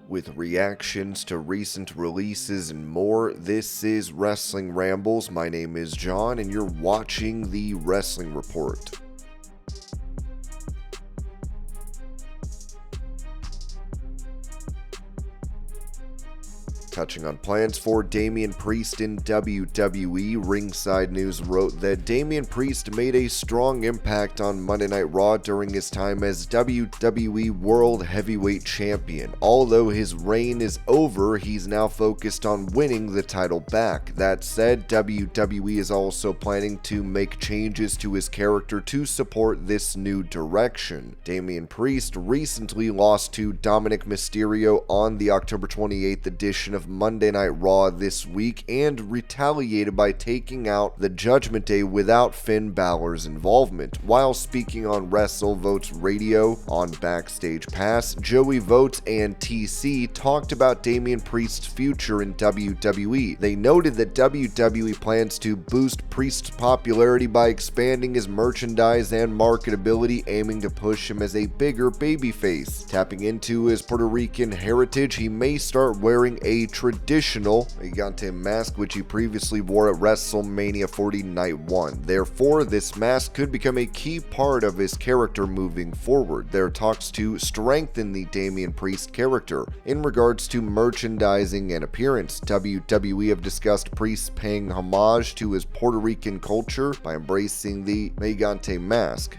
With reactions to recent releases and more, this is Wrestling Rambles. My name is John, and you're watching the Wrestling Report. Touching on plans for Damian Priest in WWE, Ringside News wrote that Damian Priest made a strong impact on Monday Night Raw during his time as WWE World Heavyweight Champion. Although his reign is over, he's now focused on winning the title back. That said, WWE is also planning to make changes to his character to support this new direction. Damian Priest recently lost to Dominic Mysterio on the October 28th edition of Monday Night Raw this week and retaliated by taking out the Judgment Day without Finn Balor's involvement. While speaking on WrestleVotes Radio on Backstage Pass, Joey Votes and TC talked about Damian Priest's future in WWE. They noted that WWE plans to boost Priest's popularity by expanding his merchandise and marketability, aiming to push him as a bigger babyface. Tapping into his Puerto Rican heritage, he may start wearing a traditional gigante mask, which he previously wore at WrestleMania 40 Night 1. Therefore, this mask could become a key part of his character moving forward. There are talks to strengthen the Damian Priest character. In regards to merchandising and appearance, WWE have discussed Priest paying homage to his Puerto Rican culture by embracing the gigante mask.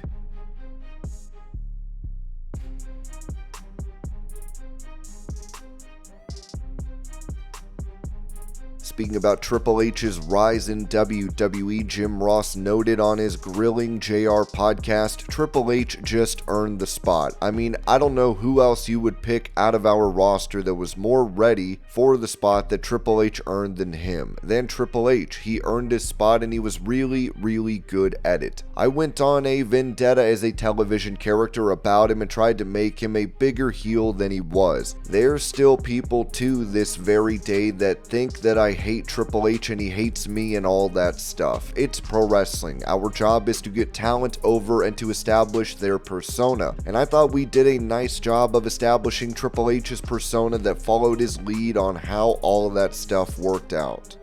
Speaking about Triple H's rise in WWE, Jim Ross noted on his Grilling JR podcast, Triple H just earned the spot. I mean, I don't know who else you would pick out of our roster that was more ready for the spot that Triple H earned than him. Then Triple H, he earned his spot and he was really good at it. I went on a vendetta as a television character about him and tried to make him a bigger heel than he was. There's still people to this very day that think that I hate Triple H and he hates me and all that stuff. It's pro wrestling. Our job is to get talent over and to establish their persona. And I thought we did a nice job of establishing Triple H's persona that followed his lead on how all of that stuff worked out.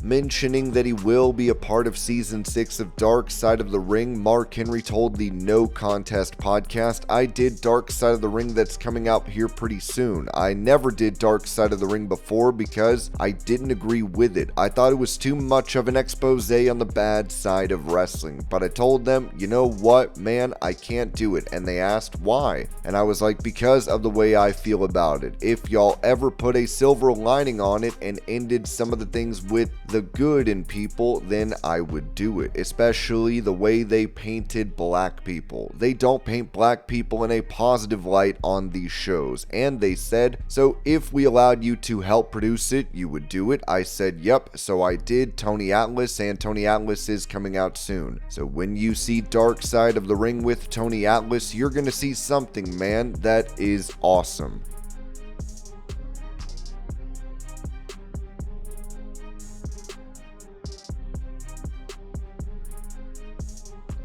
Mentioning that he will be a part of Season 6 of Dark Side of the Ring, Mark Henry told the No Contest podcast, I did Dark Side of the Ring that's coming out here pretty soon. I never did Dark Side of the Ring before because I didn't agree with it. I thought it was too much of an expose on the bad side of wrestling. But I told them, you know what, man, I can't do it. And they asked why. And I was like, because of the way I feel about it. If y'all ever put a silver lining on it and ended some of the things with the good in people, then I would do it, especially the way they painted black people. They don't paint black people in a positive light on these shows, and they said, so if we allowed you to help produce it, you would do it. I said, yep, so I did Tony Atlas, and Tony Atlas is coming out soon. So when you see Dark Side of the Ring with Tony Atlas, you're gonna see something, man, that is awesome.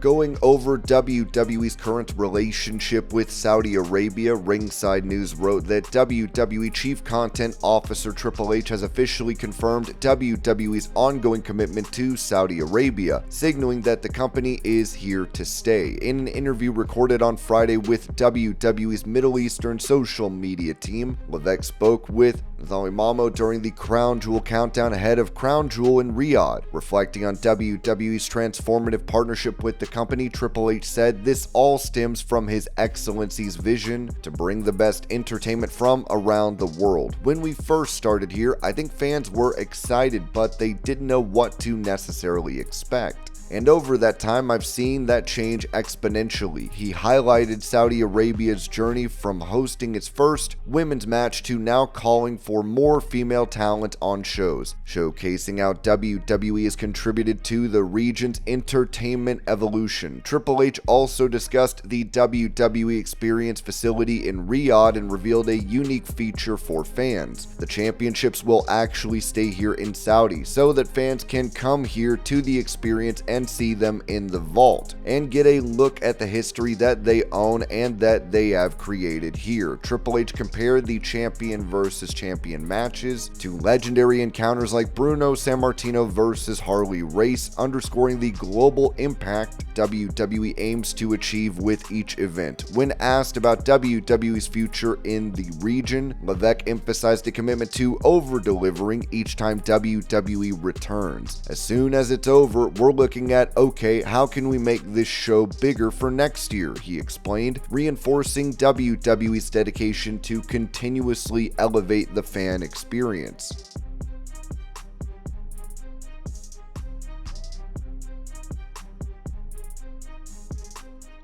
Going over WWE's current relationship with Saudi Arabia, Ringside News wrote that WWE Chief Content Officer Triple H has officially confirmed WWE's ongoing commitment to Saudi Arabia, signaling that the company is here to stay. In an interview recorded on Friday with WWE's Middle Eastern social media team, Levesque spoke with Nathali Mamo during the Crown Jewel countdown ahead of Crown Jewel in Riyadh. Reflecting on WWE's transformative partnership with the company, Triple H said this all stems from His Excellency's vision to bring the best entertainment from around the world. When we first started here, I think fans were excited, but they didn't know what to necessarily expect. And over that time, I've seen that change exponentially. He highlighted Saudi Arabia's journey from hosting its first women's match to now calling for more female talent on shows, showcasing how WWE has contributed to the region's entertainment evolution. Triple H also discussed the WWE Experience facility in Riyadh and revealed a unique feature for fans. The championships will actually stay here in Saudi, so that fans can come here to the experience and see them in the vault, and get a look at the history that they own and that they have created here. Triple H compared the champion versus champion matches to legendary encounters like Bruno Sammartino versus Harley Race, underscoring the global impact WWE aims to achieve with each event. When asked about WWE's future in the region, Levesque emphasized a commitment to over-delivering each time WWE returns. As soon as it's over, we're looking at, okay, how can we make this show bigger for next year, he explained, reinforcing WWE's dedication to continuously elevate the fan experience.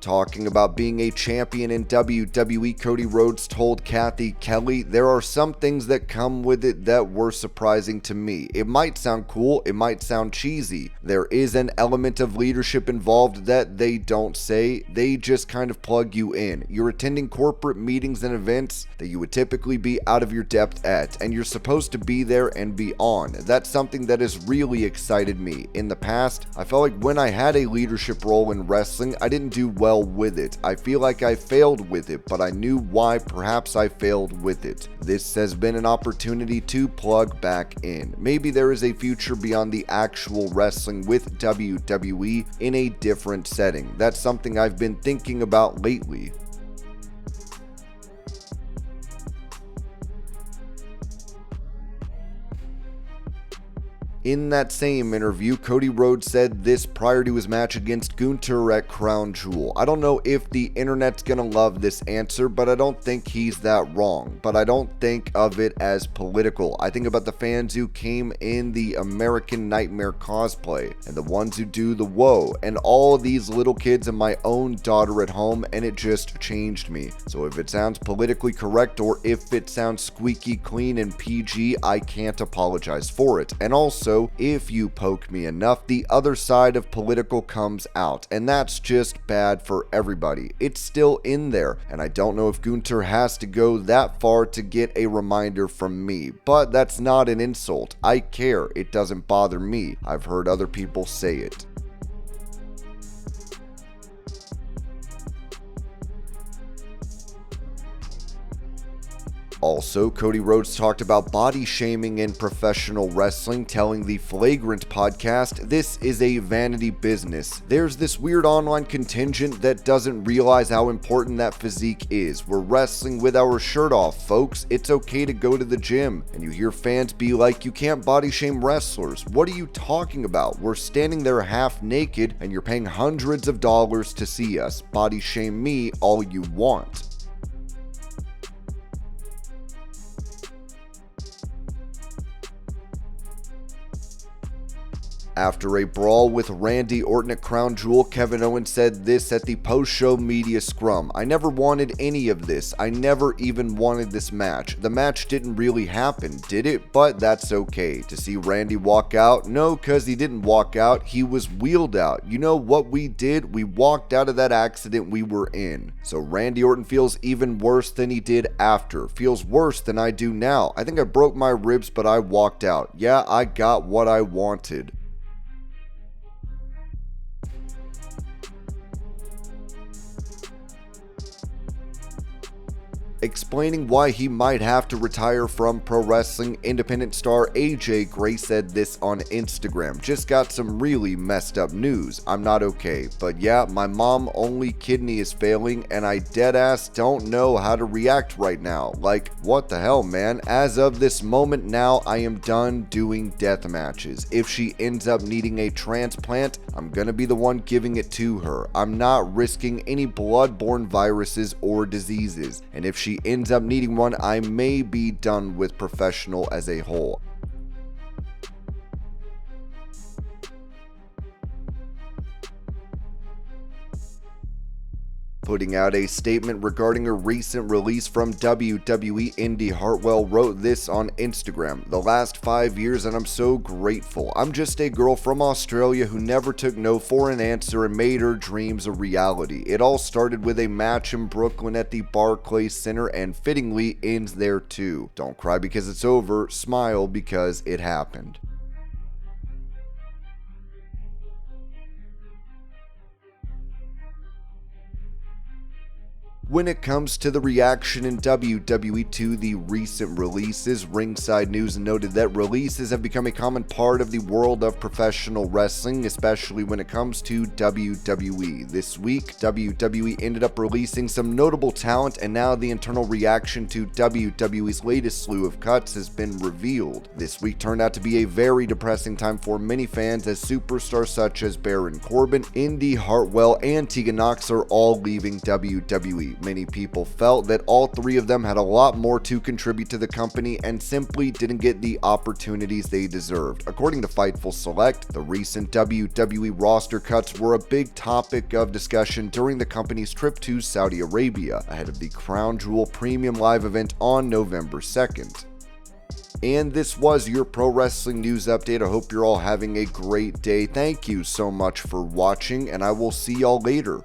Talking about being a champion in WWE, Cody Rhodes told Kathy Kelly, "There are some things that come with it that were surprising to me. It might sound cool, it might sound cheesy. There is an element of leadership involved that they don't say, they just kind of plug you in. You're attending corporate meetings and events that you would typically be out of your depth at, and you're supposed to be there and be on. That's something that has really excited me. In the past, I felt like when I had a leadership role in wrestling, I didn't do well with it. I feel like I failed with it, but I knew why perhaps I failed with it. This has been an opportunity to plug back in. Maybe there is a future beyond the actual wrestling with WWE in a different setting. That's something I've been thinking about lately." In that same interview, Cody Rhodes said this prior to his match against Gunther at Crown Jewel. "I don't know if the internet's gonna love this answer, but I don't think he's that wrong. But I don't think of it as political. I think about the fans who came in the American Nightmare cosplay, and the ones who do the woe, and all these little kids and my own daughter at home, and it just changed me. So if it sounds politically correct or if it sounds squeaky clean and PG, I can't apologize for it. And also, if you poke me enough, the other side of political comes out, and that's just bad for everybody. It's still in there, and I don't know if Gunther has to go that far to get a reminder from me, but that's not an insult. I care. It doesn't bother me. I've heard other people say it." Also, Cody Rhodes talked about body shaming in professional wrestling, telling the Flagrant podcast, "This is a vanity business. There's this weird online contingent that doesn't realize how important that physique is. We're wrestling with our shirt off, folks. It's okay to go to the gym." And you hear fans be like, "You can't body shame wrestlers. What are you talking about? We're standing there half naked and you're paying hundreds of dollars to see us. Body shame me all you want." After a brawl with Randy Orton at Crown Jewel, Kevin Owens said this at the post-show media scrum, "I never wanted any of this. I never even wanted this match. The match didn't really happen, did it? But that's okay. To see Randy walk out? No, cause he didn't walk out. He was wheeled out. You know what we did? We walked out of that accident we were in." So Randy Orton feels even worse than he did after. Feels worse than I do now. "I think I broke my ribs, but I walked out. Yeah, I got what I wanted." Explaining why he might have to retire from pro wrestling, independent star AJ Gray said this on Instagram. "Just got some really messed up news. I'm not okay. But yeah, my mom only kidney is failing and I deadass don't know how to react right now. Like, what the hell, man? As of this moment now, I am done doing death matches. If she ends up needing a transplant, I'm gonna be the one giving it to her. I'm not risking any blood-borne viruses or diseases. And if she ends up needing one, I may be done with professional as a whole." Putting out a statement regarding a recent release from WWE, Indi Hartwell wrote this on Instagram. "The last 5 years and I'm so grateful. I'm just a girl from Australia who never took no for an answer and made her dreams a reality. It all started with a match in Brooklyn at the Barclays Center and fittingly ends there too. Don't cry because it's over, smile because it happened." When it comes to the reaction in WWE to the recent releases, Ringside News noted that releases have become a common part of the world of professional wrestling, especially when it comes to WWE. This week, WWE ended up releasing some notable talent, and now the internal reaction to WWE's latest slew of cuts has been revealed. This week turned out to be a very depressing time for many fans, as superstars such as Baron Corbin, Indi Hartwell, and Tegan Nox are all leaving WWE. Many people felt that all three of them had a lot more to contribute to the company and simply didn't get the opportunities they deserved. According to Fightful Select, the recent WWE roster cuts were a big topic of discussion during the company's trip to Saudi Arabia, ahead of the Crown Jewel Premium Live event on November 2nd. And this was your pro wrestling news update. I hope you're all having a great day. Thank you so much for watching, and I will see y'all later.